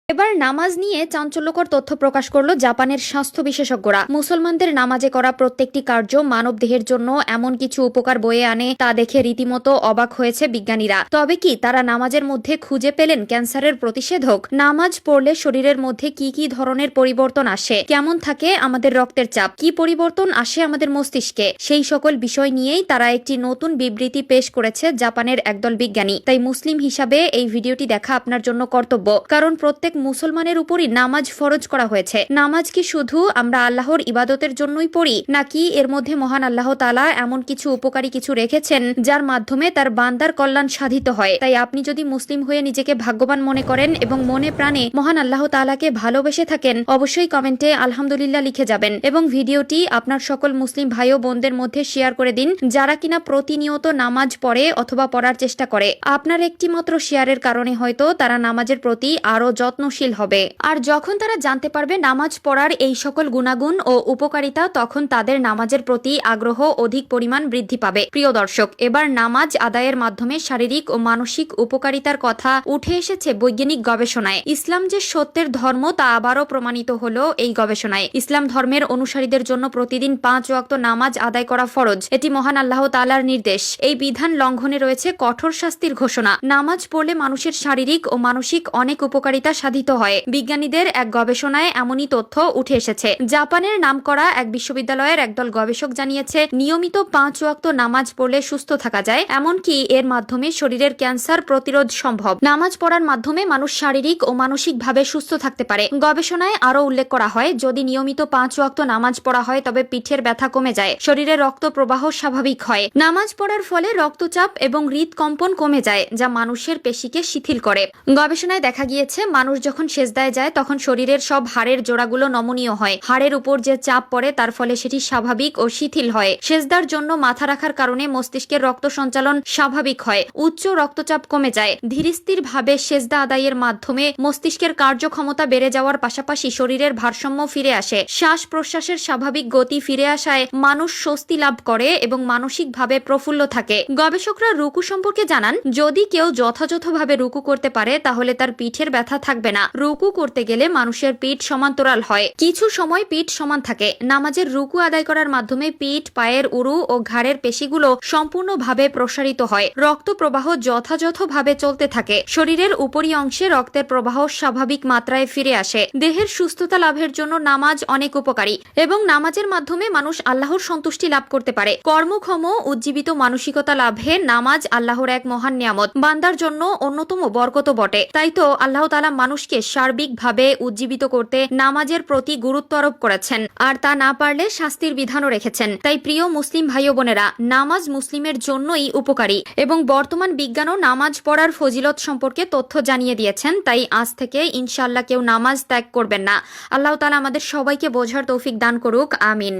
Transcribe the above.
এবার নামাজ নিয়ে চাঞ্চল্যকর তথ্য প্রকাশ করলো জাপানের স্বাস্থ্য বিশেষজ্ঞরা। মুসলমানদের নামাজে করা প্রত্যেকটি কার্য মানব দেহের জন্য এমন কিছু উপকার বয়ে আনে তা দেখে রীতিমতো অবাক হয়েছে বিজ্ঞানীরা। তবে কি তারা নামাজের মধ্যে খুঁজে পেলেন ক্যান্সারের প্রতিষেধক? নামাজ পড়লে শরীরের মধ্যে কি কি ধরনের পরিবর্তন আসে, কেমন থাকে আমাদের রক্তের চাপ, কি পরিবর্তন আসে আমাদের মস্তিষ্কে, সেই সকল বিষয় নিয়েই তারা একটি নতুন বিবৃতি পেশ করেছে জাপানের একদল বিজ্ঞানী। তাই মুসলিম হিসাবে এই ভিডিওটি দেখা আপনার জন্য কর্তব্য, কারণ প্রত্যেক মুসলমানের উপরই নামাজ ফরজ করা হয়েছে। নামাজ কি শুধু আমরা আল্লাহর ইবাদতের জন্যই পড়ি, নাকি এর মধ্যে মহান আল্লাহ তাআলা এমন কিছু উপকারী কিছু রেখেছেন যার মাধ্যমে তার বান্দার কল্যাণ সাধিত হয়? তাই আপনি যদি মুসলিম হয়ে নিজেকে ভাগ্যবান মনে করেন এবং মনে প্রাণে মহান আল্লাহ তাআলাকে ভালোবেসে থাকেন, অবশ্যই কমেন্টে আলহামদুলিল্লাহ লিখে যাবেন এবং ভিডিওটি আপনার সকল মুসলিম ভাই ও বোনদের মধ্যে শেয়ার করে দিন যারা কিনা প্রতিনিয়ত নামাজ পড়ে অথবা পড়ার চেষ্টা করে। আপনার একটি মাত্র শেয়ারের কারণে হয়তো তারা নামাজের প্রতি আরো যত্নশীল হবে। আর যখন তারা জানতে পারবে নামাজ পড়ার এই সকল গুণাগুণ ও উপকারিতা, তখন তাদের নামাজের প্রতি আগ্রহ অধিক পরিমাণ বৃদ্ধি পাবে। প্রিয় দর্শক, এবার নামাজ আদায়ের মাধ্যমে শারীরিক ও মানসিক উপকারিতার কথা উঠে এসেছে বৈজ্ঞানিক গবেষণায়। ইসলাম যে সত্যের ধর্ম তা আবারও প্রমাণিত হলো এই গবেষণায়। ইসলাম ধর্মের অনুসারীদের জন্য প্রতিদিন 5 ওয়াক্ত নামাজ আদায় করা ফরজ। এটি মহান আল্লাহ তাআলার নির্দেশ। এই বিধান লঙ্ঘনে রয়েছে কঠোর শাস্তির ঘোষণা। নামাজ পড়লে মানুষের শারীরিক ও মানসিক অনেক উপকারিতা সাধিত হয়। বিজ্ঞানীদের এক গবেষণায় এমনই তথ্য উঠে এসেছে। জাপানের নামকরা এক বিশ্ববিদ্যালয়ের একদল গবেষক জানিয়েছে, নিয়মিত 5 ওয়াক্ত নামাজ পড়লে সুস্থ থাকা যায়, এমনকি এর মাধ্যমে শরীরের ক্যান্সার প্রতিরোধ সম্ভব। নামাজ পড়ার মাধ্যমে মানুষ শারীরিক ও মানসিকভাবে সুস্থ থাকতে পারে। গবেষণায় আরও উল্লেখ করা হয়, যদি নিয়মিত 5 ওয়াক্ত নামাজ পড়া হয় তবে পিঠের ব্যথা কমে যায়, শরীরে রক্ত প্রবাহ স্বাভাবিক হয়। নামাজ পড়ার ফলে রক্তচাপ এবং হৃদকম্পন কমে যায়, যা মানুষের পেশিকে শিথিল করে। গবেষণায় দেখা গিয়েছে, মানুষ যখন সেজদায় যায় তখন শরীরের সব হাড়ের জোড়াগুলো নমনীয় হয়। হাড়ের উপর যে চাপ পড়ে তার ফলে সেটি স্বাভাবিক ও শিথিল হয়। সেজদার জন্য মাথা রাখার কারণে মস্তিষ্কের রক্ত সঞ্চালন স্বাভাবিক হয়, উচ্চ রক্তচাপ কমে যায়। ধীরস্থির ভাবে সেজদা আদায়ের মাধ্যমে মস্তিষ্কের কার্যক্ষমতা বেড়ে যাওয়ার পাশাপাশি শরীরের ভারসাম্য ফিরে আসে। শ্বাস প্রশ্বাসের স্বাভাবিক গতি ফিরে আসায় মানুষ স্বস্তি লাভ করে এবং মানসিকভাবে প্রফুল্ল থাকে। গবেষকরা রুকু সম্পর্কে জানান, যদি কেউ যথাযথভাবে রুকু করতে পারে তাহলে তার পিঠের ব্যথা থাকবে না। রুকু করতে গেলে মানুষের পিঠ সমান্তরাল হয়, কিছু সময় পিঠ সমান থাকে। নামাজের রুকু আদায় করার মাধ্যমে পিঠ, পায়ের উরু ও ঘাড়ের পেশিগুলো সম্পূর্ণভাবে প্রসারিত হয়। রক্ত প্রবাহ যথাযথভাবে চলতে থাকে। শরীরের উপরি অংশে রক্তের প্রবাহ স্বাভাবিক মাত্রায় ফিরে আসে। দেহের সুস্থতা লাভের জন্য নামাজ অনেক উপকারী এবং নামাজের মাধ্যমে মানুষ আল্লাহর সন্তুষ্টি লাভ করতে পারে। কর্মক্ষম উজ্জীবিত মানসিকতা লাভে নামাজ আল্লাহর এক মহান নিয়ামত, বান্দার জন্য অন্যতম বরকত বটে। তাই তো আল্লাহ তাআলা মানুষকে সার্বিকভাবে উজ্জীবিত করতে নামাজের প্রতি গুরুত্ব আরোপ করেছেন, আর তা না পারলে শাস্তির বিধানও রেখেছেন। তাই প্রিয় মুসলিম ভাই ও বোনেরা, নামাজ মুসলিমের জন্যই উপকারী এবং বর্তমান বিজ্ঞানও নামাজ পড়ার ফজিলত সম্পর্কে তথ্য জানিয়ে দিয়েছেন। তাই আজ থেকে ইনশাআল্লাহ কেউ নামাজ ত্যাগ করবেন না। আল্লাহ তাআলা আমাদের সবাইকে বোঝার তৌফিক দান করুক, আমিন।